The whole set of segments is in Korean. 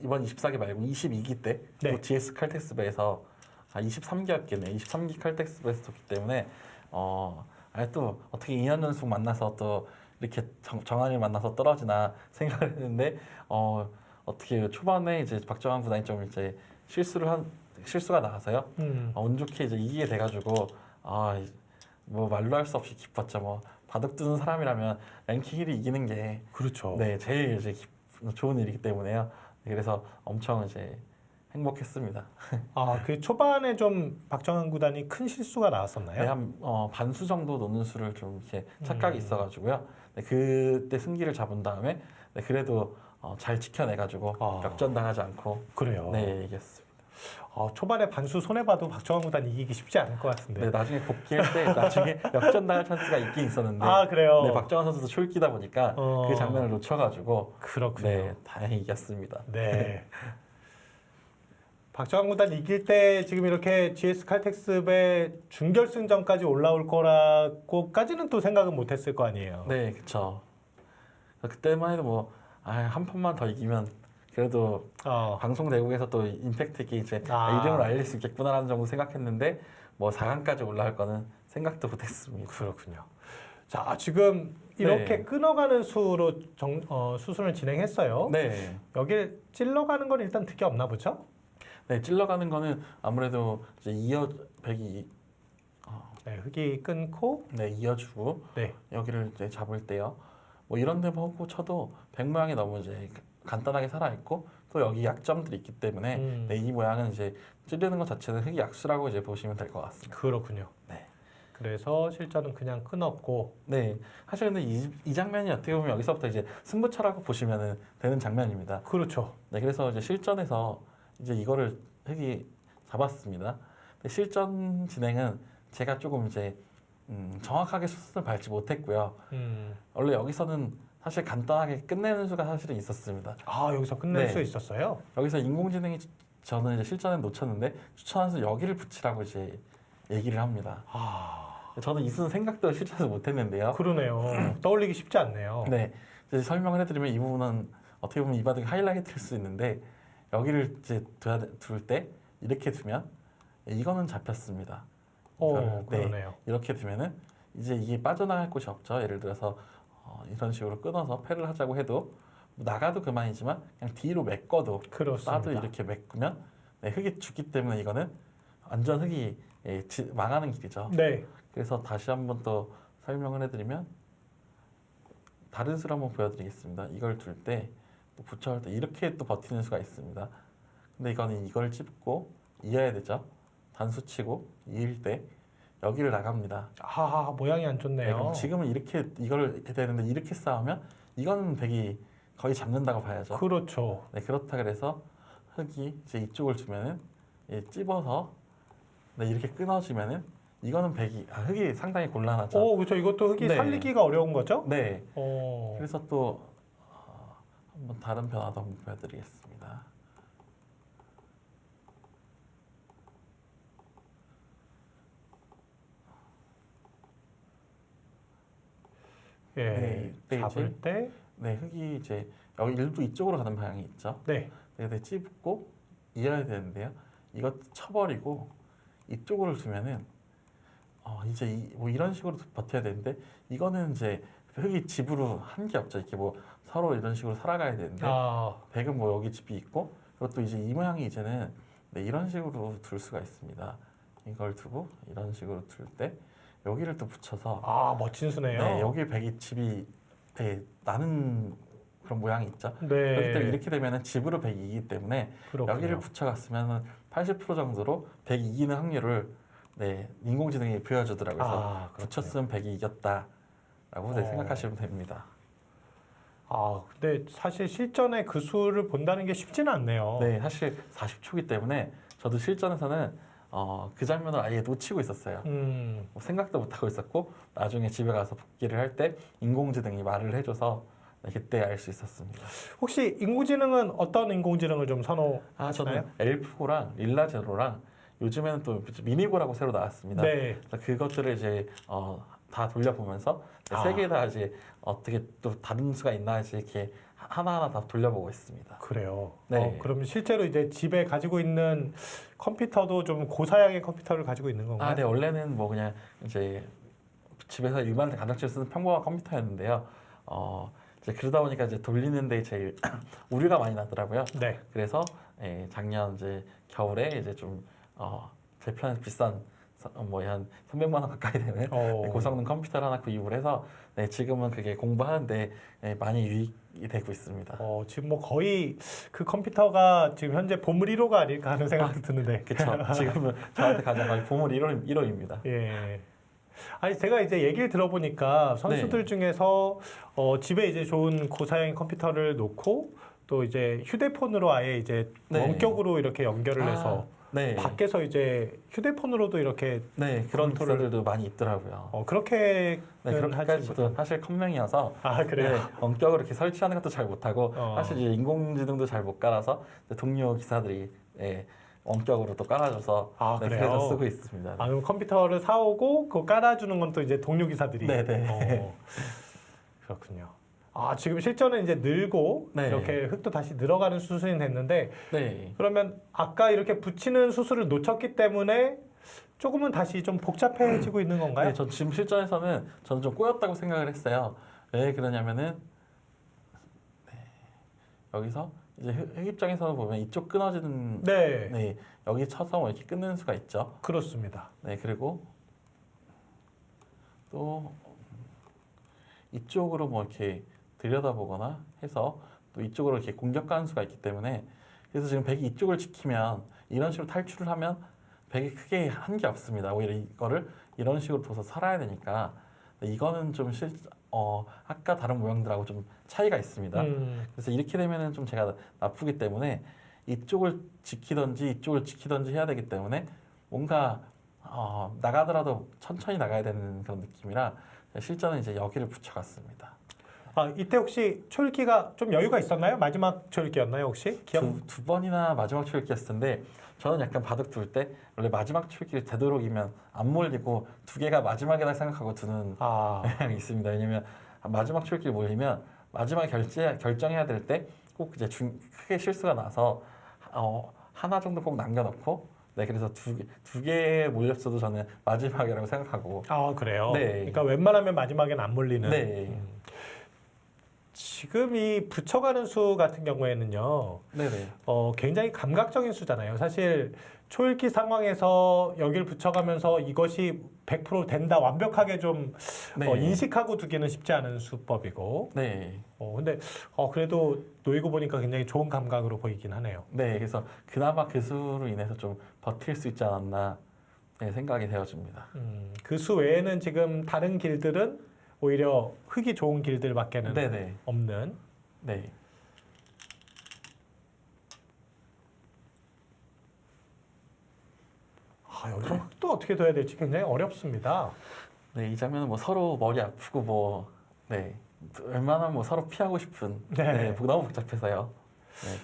이번 24기 말고 22기 때 또 네. GS 칼텍스배에서 23기였겠네요. 23기 칼텍스배에서 뒀기 때문에 아예 또 어떻게 2년 연속 만나서 또 이렇게 정한이를 만나서 떨어지나 생각을 했는데 어떻게 초반에 이제 박정환 구단이 좀 이제 실수가 나와서요. 운 좋게 이제 이기게 돼가지고 뭐 말로 할 수 없이 기뻤죠. 뭐 바둑 두는 사람이라면 랭킹 1위 이기는 게 그렇죠. 네 제일 이제 좋은 일이기 때문에요. 그래서 엄청 이제 행복했습니다. 그 초반에 좀 박정환 구단이 큰 실수가 나왔었나요? 네, 한 반수 정도 놓는 수를 좀 이렇게 착각이 있어가지고요. 네, 그때 승기를 잡은 다음에 네, 그래도 잘 지켜내가지고 역전당하지 않고 그래요. 네 이겼습니다. 초반에 반수 손해봐도 박정환 구단이 이기기 쉽지 않을 것 같은데. 네, 나중에 복귀할 때 나중에 역전당할 찬스가 있긴 있었는데 그래요? 네, 박정환 선수도 초읽기다 보니까 그 장면을 놓쳐가지고 그렇군요. 네, 다행히 이겼습니다. 네. 박정환 구단 이길 때 지금 이렇게 GS 칼텍스배 준결승전까지 올라올 거라고까지는 또 생각은 못했을 거 아니에요. 네, 그렇죠. 그때만 해도 한 판만 더 이기면 그래도 방송 대국에서 또 임팩트 있게 이제 이름을 알릴 수 있겠구나라는 정도 생각했는데 4강까지 올라갈 거는 생각도 못했습니다. 그렇군요. 자, 지금 이렇게 끊어가는 수로 수순을 진행했어요. 네. 여길 찔러가는 건 일단 득이 없나 보죠? 네, 찔러가는 거는 아무래도 이제 백이 흑이 끊고 이어주고 여기를 이제 잡을 때요. 이런 데 보고 쳐도 백 모양이 너무 이제 간단하게 살아있고 또 여기 약점들이 있기 때문에 이 모양은 이제 찌르는 것 자체는 흑이 약수라고 이제 보시면 될 것 같습니다. 그렇군요. 네. 그래서 실전은 그냥 끊었고. 네. 사실 근데 이 장면이 어떻게 보면 여기서부터 이제 승부처라고 보시면 되는 장면입니다. 그렇죠. 네. 그래서 이제 실전에서 이제 이거를 흑이 잡았습니다. 근데 실전 진행은 제가 조금 이제 정확하게 수순을 밟지 못했고요. 원래 여기서는 사실 간단하게 끝내는 수가 사실은 있었습니다. 여기서 끝낼 수 있었어요? 여기서 인공지능이 저는 이제 실전에 놓쳤는데 추천한 수 여기를 붙이라고 이제 얘기를 합니다. 저는 이 수는 생각도 실전에서 못했는데요. 그러네요. 떠올리기 쉽지 않네요. 네, 이제 설명을 해드리면 이 부분은 어떻게 보면 이 바둑이 하이라이트일 수 있는데 여기를 이제 둘 때 이렇게 두면 이거는 잡혔습니다. 그러네요. 이렇게 두면은 이제 이게 빠져나갈 곳이 없죠. 예를 들어서 이런 식으로 끊어서 패를 하자고 해도 나가도 그만이지만 그냥 뒤로 메꿔도 따도 이렇게 메꾸면 흑이 죽기 때문에 이거는 완전 흑이 망하는 길이죠. 네. 그래서 다시 한번 또 설명을 해드리면 다른 수를 한번 보여드리겠습니다. 이걸 둘 때 또 붙여올 때 이렇게 또 버티는 수가 있습니다. 근데 이거는 이걸 찝고 이어야 되죠. 단수 치고 이을 때 여기를 나갑니다. 모양이 안 좋네요. 네, 그럼 지금은 이걸 해야 되는데 이렇게 싸우면 이거는 백이 거의 잡는다고 봐야죠. 그렇죠. 네, 그렇다 그래서 흑이 이제 이쪽을 주면은 찝어서 이렇게 끊어지면은 이거는 흑이 상당히 곤란하죠. 그렇죠. 이것도 흑이 살리기가 어려운 거죠? 네. 그래서 또 한번 다른 변화도 한번 보여드리겠습니다. 잡을 때 흑이 이제 여기 일부 이쪽으로 가는 방향이 있죠. 근데 찝고 이어야 되는데요. 이거 쳐버리고 이쪽으로 두면은 이제 이런 식으로 버텨야 되는데 이거는 이제 흑이 집으로 한 게 없죠. 이렇게 서로 이런 식으로 살아가야 되는데 백은 여기 집이 있고 그것도 이제 이 모양이 이제는 이런 식으로 둘 수가 있습니다. 이걸 두고 이런 식으로 둘 때 여기를 또 붙여서 멋진 수네요. 여기 백이 집이 나는 그런 모양이 있죠. 그렇기 때문에 이렇게 되면은 집으로 백이 이기기 때문에 여기를 붙여갔으면 80% 정도로 백이 이기는 확률을 인공지능이 보여주더라고요. 그래서 붙였으면 백이 이겼다라고 생각하시면 됩니다. 근데 사실 실전에 그 수를 본다는 게 쉽지는 않네요. 네, 사실 40초기 때문에 저도 실전에서는 그 장면을 아예 놓치고 있었어요. 생각도 못하고 있었고 나중에 집에 가서 복귀를 할 때 인공지능이 말을 해줘서 그때 알 수 있었습니다. 혹시 인공지능은 어떤 인공지능을 좀 선호하시나요? 저는 엘프고랑 릴라제로랑 요즘에는 또 미니고라고 새로 나왔습니다. 그래서 그것들을 이제 다 돌려보면서 세 개 다 이제 어떻게 또 다른 수가 있나 이제 이렇게 하나하나 다 돌려보고 있습니다. 그래요. 네. 그럼 실제로 이제 집에 가지고 있는 컴퓨터도 좀 고사양의 컴퓨터를 가지고 있는 건가요? 네. 원래는 뭐 그냥 이제 집에서 일반 가정집에 쓰는 평범한 컴퓨터였는데요. 이제 그러다 보니까 이제 돌리는데 제일 우려가 많이 나더라고요. 네. 그래서 작년 이제 겨울에 이제 좀 제 편에서 비싼 한 300만 원 가까이 되는 고성능 컴퓨터를 하나 구입을 해서 지금은 그게 공부하는데 많이 유익이 되고 있습니다. 지금 뭐 거의 그 컴퓨터가 지금 현재 보물 1호가 아닐까 하는 생각도 드는데. 그렇죠. 지금은 저한테 가장 많이 보물 1호입니다. 예. 아니 제가 이제 얘기를 들어보니까 선수들 중에서 집에 이제 좋은 고사양 컴퓨터를 놓고 또 이제 휴대폰으로 아예 이제 원격으로 이렇게 연결을 해서 밖에서 이제 휴대폰으로도 이렇게 그런 기사들도 많이 있더라고요. 그렇게 그렇게까지도 사실 컴맹이어서 그래요? 원격으로 이렇게 설치하는 것도 잘 못하고 사실 이제 인공지능도 잘 못 깔아서 동료 기사들이 원격으로 또 깔아줘서 그래서 쓰고 있습니다. 그럼 컴퓨터를 사오고 그거 깔아주는 건 또 이제 동료 기사들이. 그렇군요. 지금 실전은 이제 늘고 이렇게 흙도 다시 늘어가는 수순이 됐는데 그러면 아까 이렇게 붙이는 수술을 놓쳤기 때문에 조금은 다시 좀 복잡해지고 있는 건가요? 전 지금 실전에서는 저는 좀 꼬였다고 생각을 했어요. 왜 그러냐면은 여기서 이제 흙 입장에서는 보면 이쪽 끊어지는 여기 쳐서 뭐 이렇게 끊는 수가 있죠. 그렇습니다. 그리고 또 이쪽으로 뭐 이렇게 들여다보거나 해서 또 이쪽으로 이렇게 공격 가는 수가 있기 때문에 그래서 지금 백이 이쪽을 지키면 이런 식으로 탈출을 하면 백이 크게 한 게 없습니다. 오히려 이거를 이런 식으로 둬서 살아야 되니까 이거는 좀 아까 다른 모형들하고 좀 차이가 있습니다. 그래서 이렇게 되면은 좀 제가 나쁘기 때문에 이쪽을 지키든지 해야 되기 때문에 뭔가 나가더라도 천천히 나가야 되는 그런 느낌이라 실전은 이제 여기를 붙여갔습니다. 이때 혹시 초읽기가 좀 여유가 있었나요? 마지막 초읽기였나요 혹시? 두 번이나 마지막 초읽기였을 텐데 저는 약간 바둑 둘 때 원래 마지막 초읽기를 되도록이면 안 몰리고 두 개가 마지막이라 생각하고 두는 경향이 있습니다. 왜냐면 마지막 초읽기를 몰리면 마지막에 결정해야 될 때 꼭 이제 크게 실수가 나서 하나 정도 꼭 남겨놓고 그래서 두 개 몰렸어도 저는 마지막이라고 생각하고. 그래요? 그러니까 웬만하면 마지막엔 안 몰리는. 지금 이 붙여가는 수 같은 경우에는요. 굉장히 감각적인 수잖아요. 사실 초읽기 상황에서 여기를 붙여가면서 이것이 100% 된다 완벽하게 좀 인식하고 두기는 쉽지 않은 수법이고. 근데 그래도 놓이고 보니까 굉장히 좋은 감각으로 보이긴 하네요. 그래서 그나마 그 수로 인해서 좀 버틸 수 있지 않았나 생각이 되어집니다. 그 수 외에는 지금 다른 길들은 오히려 흙이 좋은 길들밖에는 없는. 여기서 흙도 어떻게 둬야 될지 굉장히 어렵습니다. 이 장면은 뭐 서로 머리 아프고 웬만하면 뭐 서로 피하고 싶은 너무 복잡해서요.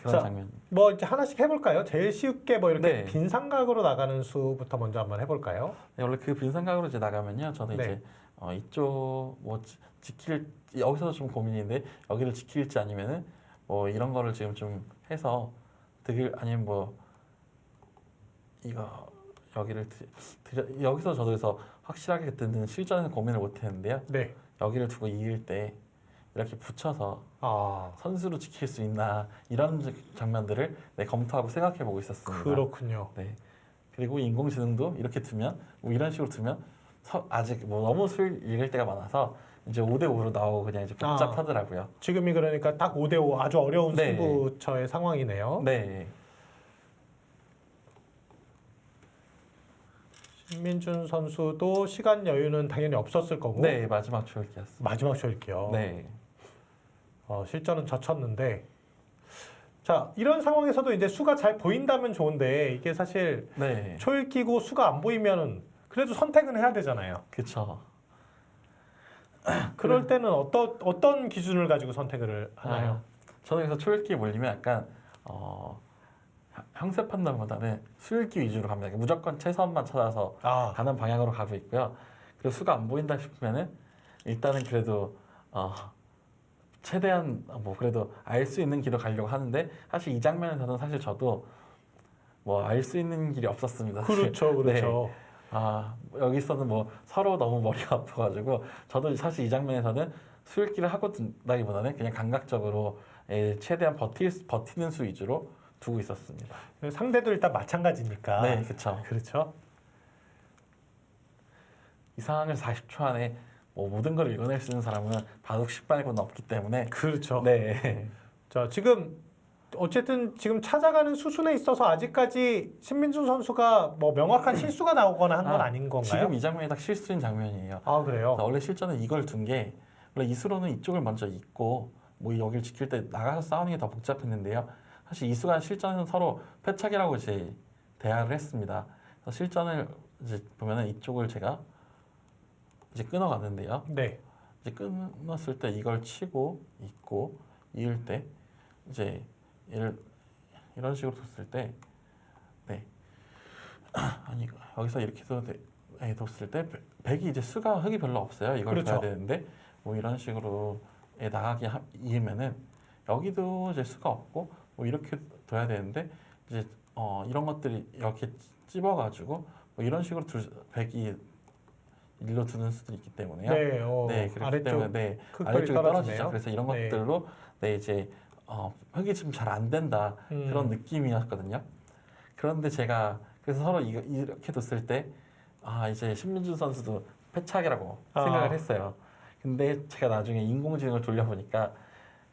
그런 장면. 뭐 이제 하나씩 해볼까요? 제일 쉽게 뭐 이렇게 빈 삼각으로 나가는 수부터 먼저 한번 해볼까요? 원래 그 빈 삼각으로 이제 나가면요, 저는 이제 이쪽 뭐 여기서도 좀 고민인데 여기를 지킬지 아니면은 뭐 이런 거를 지금 좀 해서 아니면 뭐 이거 여기를 여기서 저도 그래서 확실하게 그때는 실전에는 고민을 못했는데요. 여기를 두고 이을 때 이렇게 붙여서 선수로 지킬 수 있나 이런 장면들을 검토하고 생각해보고 있었습니다. 그렇군요. 그리고 인공지능도 이렇게 두면 뭐 이런 식으로 두면 아직 뭐 너무 읽을 때가 많아서 이제 5대5로 나오고 그냥 이제 복잡하더라고요. 지금이 그러니까 딱 5대5 아주 어려운 승부처의 상황이네요. 신민준 선수도 시간 여유는 당연히 없었을 거고. 마지막 초읽기였습니다. 마지막 초읽기요. 실전은 젖혔는데. 자, 이런 상황에서도 이제 수가 잘 보인다면 좋은데 이게 사실 초읽기고 수가 안 보이면은 그래도 선택은 해야 되잖아요. 그렇죠. 그럴 때는 어떤 기준을 가지고 선택을 하나요? 저는 그래서 초읽기 몰리면 약간 형세 판단보다는 수읽기 위주로 갑니다. 무조건 최선만 찾아서 가는 방향으로 가고 있고요. 그리고 수가 안 보인다 싶으면은 일단은 그래도 최대한 뭐 그래도 알 수 있는 길로 가려고 하는데 사실 이 장면에서는 사실 저도 뭐 알 수 있는 길이 없었습니다. 사실. 그렇죠, 그렇죠. 네. 아 여기서는 뭐 서로 너무 머리가 아파가지고 저도 사실 이 장면에서는 수일기를 하고 든다기보다는 그냥 감각적으로 최대한 버티는 수 위주로 두고 있었습니다. 상대도 일단 마찬가지니까. 네, 그렇죠. 그렇죠. 이 상황을 40초 안에 뭐 모든 걸 읽어낼 수 있는 사람은 바둑10 말고는 없기 때문에 그렇죠. 네. 자, 지금 어쨌든 지금 찾아가는 수순에 있어서 아직까지 신민준 선수가 뭐 명확한 실수가 나오거나 한 건 아닌 건가요? 지금 이 장면이 딱 실수인 장면이에요. 아, 그래요? 원래 실전은 이걸 둔 게 원래 이수로는 이쪽을 먼저 잇고 뭐 여기를 지킬 때 나가서 싸우는 게 더 복잡했는데요. 사실 이수가 실전에는 서로 패착이라고 이제 대화를 했습니다. 그래서 실전을 이제 보면은 이쪽을 제가 이제 끊어갔는데요. 네. 이제 끊었을 때 이걸 치고 잇고 이을 때 이제 이런 식으로 뒀을 때, 네. 아니 여기서 이렇게 뒀을 때 백이 이제 수가 흙이 별로 없어요. 이걸 그렇죠. 둬야 되는데 뭐 이런 식으로 나가게 이으면은 여기도 이제 수가 없고 뭐 이렇게 둬야 되는데 이제 이런 것들이 이렇게 찝어가지고 뭐 이런 식으로 백이 일로 두는 수도 있기 때문에요. 네, 네, 그렇기 아래쪽 때문에 네, 아래쪽이 떨어지죠. 그래서 이런 것들로 네 이제 흙이 지금 잘 안 된다 그런 느낌이었거든요. 그런데 제가 그래서 서로 이렇게 뒀을 때 이제 신민준 선수도 패착이라고 생각을 했어요. 근데 제가 나중에 인공지능을 돌려보니까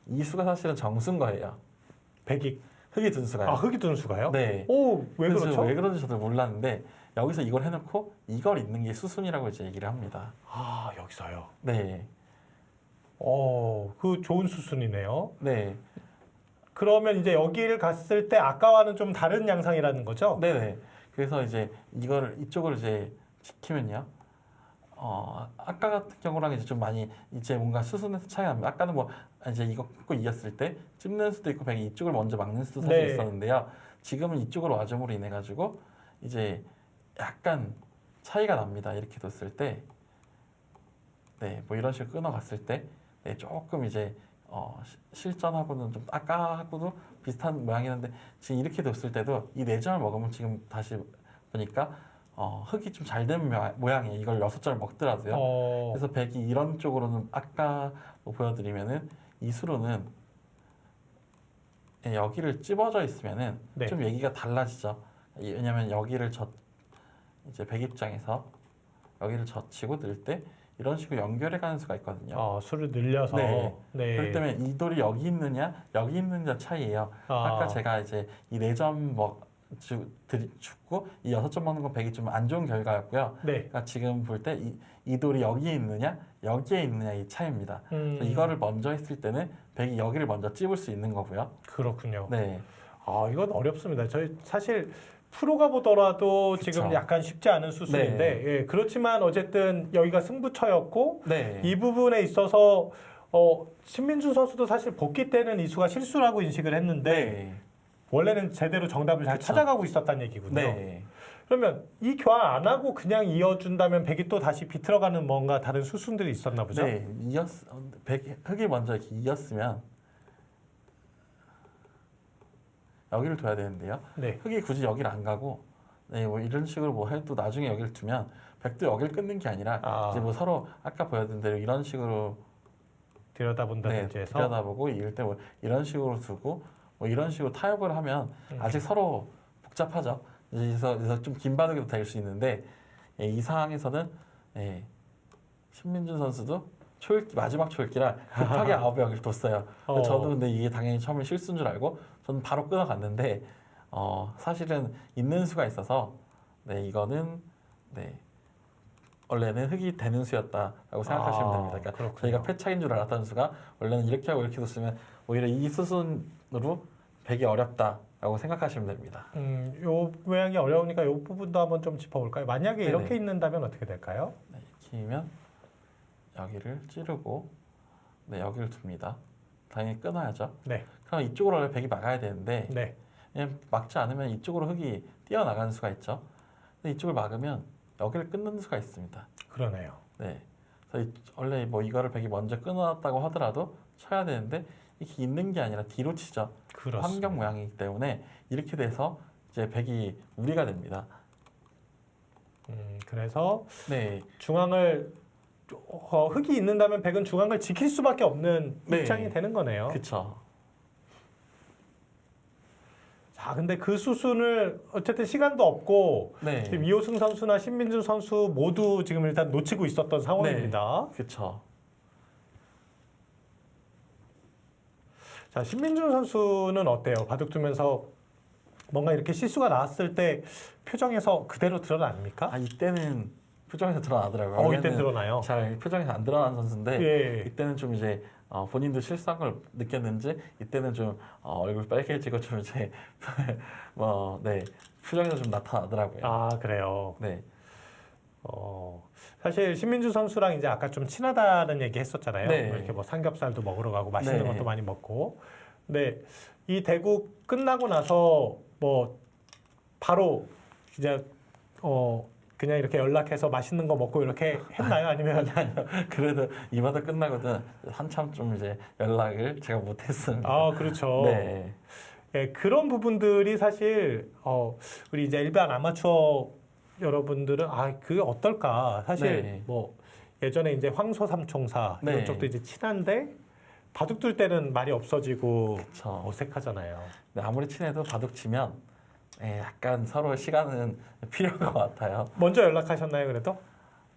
이 수가 사실은 정수인 거예요. 흙이 둔 수가요. 흙이 둔 수가요? 네. 오, 왜 그렇죠? 왜 그런지 저도 몰랐는데 여기서 이걸 해놓고 이걸 잇는 게 수순이라고 이제 얘기를 합니다. 아, 여기서요. 네. 그 좋은 수순이네요. 네. 그러면 이제 여기를 갔을 때 아까와는 좀 다른 양상이라는 거죠? 네네. 그래서 이제 이쪽을 이제 지키면요. 아까 같은 경우랑 이제 좀 많이 이제 뭔가 수순에서 차이가 납니다. 아까는 뭐 이제 이거 꽂고 이었을 때 찝는 수도 있고 백이 이쪽을 먼저 막는 수도 사실 있었는데요. 지금은 이쪽으로 와줌으로 인해 가지고 이제 약간 차이가 납니다. 이렇게 뒀을 때, 네, 뭐 이런 식으로 끊어갔을 때, 네, 조금 이제 실전하고는 좀 아까하고도 비슷한 모양이었는데 지금 이렇게 뒀을 때도 이 4점을 먹으면 지금 다시 보니까 흙이 좀 잘 된 모양이에요. 이걸 6점을 먹더라도요. 그래서 백이 이런 쪽으로는 아까 뭐 보여드리면은 이 수로는 여기를 찝어져 있으면은 좀 얘기가 달라지죠. 왜냐면 여기를 이제 백 입장에서 여기를 젖히고 넣을 때 이런 식으로 연결해 가는 수가 있거든요. 수를 늘려서. 네. 그렇기 때문에 이 돌이 여기 있느냐 차이예요. 아까 제가 이제 이 4점 죽고 이 6점 먹는 건 백이 좀 안 좋은 결과였고요. 그러니까 지금 볼 때 이 돌이 여기에 있느냐 여기에 있느냐 이 차이입니다. 이거를 먼저 했을 때는 백이 여기를 먼저 찝을 수 있는 거고요. 그렇군요. 네. 이건 어렵습니다. 저희 사실 프로가 보더라도 그쵸. 지금 약간 쉽지 않은 수순인데 그렇지만 어쨌든 여기가 승부처였고 이 부분에 있어서 신민준 선수도 사실 복귀 때는 이수가 실수라고 인식을 했는데 원래는 제대로 정답을 잘 찾아가고 있었다는 얘기군요. 그러면 이 교환 안 하고 그냥 이어준다면 백이 또 다시 비틀어가는 뭔가 다른 수순들이 있었나 보죠? 네, 흙이 먼저 이렇게 이었으면 여기를 둬야 되는데요. 흙이 굳이 여기를 안 가고 뭐 이런 식으로 뭐 해도 나중에 여기를 두면 백도 여기를 끊는 게 아니라 이제 뭐 서로 아까 보여드린 대로 이런 식으로 들여다본다든지 해서 들여다보고 이럴 때 뭐 이런 식으로 두고 뭐 이런 식으로 타협을 하면 아직 서로 복잡하죠. 그래서 좀 긴 바둑이도 될 수 있는데 이 상황에서는 신민준 선수도 마지막 초읽기라 급하게 9에 여기를 뒀어요. 저도 근데 이게 당연히 처음에 실수인 줄 알고 저는 바로 끊어갔는데 사실은 있는 수가 있어서 이거는 원래는 흙이 되는 수였다라고 생각하시면 됩니다. 그러니까 저희가 패착인 줄 알았던 수가 원래는 이렇게 하고 이렇게 뒀으면 오히려 이 수순으로 백이 어렵다라고 생각하시면 됩니다. 요 모양이 어려우니까 요 부분도 한번 좀 짚어볼까요? 만약에 이렇게 있는다면 어떻게 될까요? 이렇게면 여기를 찌르고 여기를 둡니다. 당연히 끊어야죠. 그럼 이쪽으로 원래 백이 막아야 되는데 그냥 막지 않으면 이쪽으로 흙이 뛰어나가는 수가 있죠. 근데 이쪽을 막으면 여기를 끊는 수가 있습니다. 그러네요. 그래서 원래 뭐 이거를 백이 먼저 끊었다고 하더라도 쳐야 되는데 이렇게 있는 게 아니라 뒤로 치죠. 그렇습니다. 환경 모양이기 때문에 이렇게 돼서 이제 백이 무리가 됩니다. 그래서 네. 중앙을 흙이 있는다면 백은 중앙을 지킬 수밖에 없는 네. 입장이 되는 거네요. 그렇죠. 자, 근데 그 수순을 어쨌든 시간도 없고 네. 지금 이호승 선수나 신민준 선수 모두 지금 일단 놓치고 있었던 상황입니다. 그렇죠. 자, 신민준 선수는 어때요? 바둑 두면서 뭔가 이렇게 실수가 나왔을 때 표정에서 그대로 드러납니까? 아, 이때는 표정에서 드러나더라고요. 이때 드러나요. 잘 표정에서 안 드러나는 선수인데 예. 이때는 좀 이제 본인도 실수한 걸 느꼈는지 이때는 좀 얼굴 빨개지고 좀 이제 네, 표정에서 좀 나타나더라고요. 아, 그래요. 네. 사실 신민주 선수랑 이제 아까 좀 친하다는 얘기 했었잖아요. 네. 이렇게 뭐 삼겹살도 먹으러 가고 맛있는 네. 것도 많이 먹고. 근데 이 대국 끝나고 나서 뭐 바로 이제 그냥 이렇게 연락해서 맛있는 거 먹고 이렇게 했나요? 아니면 아니요. 그래도 이 바닥 끝나거든 한참 좀 이제 연락을 제가 못했습니다. 아, 그렇죠. 네. 예, 그런 부분들이 사실 우리 이제 일반 아마추어 여러분들은 그게 어떨까? 사실 네. 뭐 예전에 이제 황소 삼총사 이런 네. 쪽도 이제 친한데 바둑 둘 때는 말이 없어지고 그쵸. 어색하잖아요. 근데 아무리 친해도 바둑 치면 약간 서로 시간은 필요한 것 같아요. 먼저 연락하셨나요, 그래도?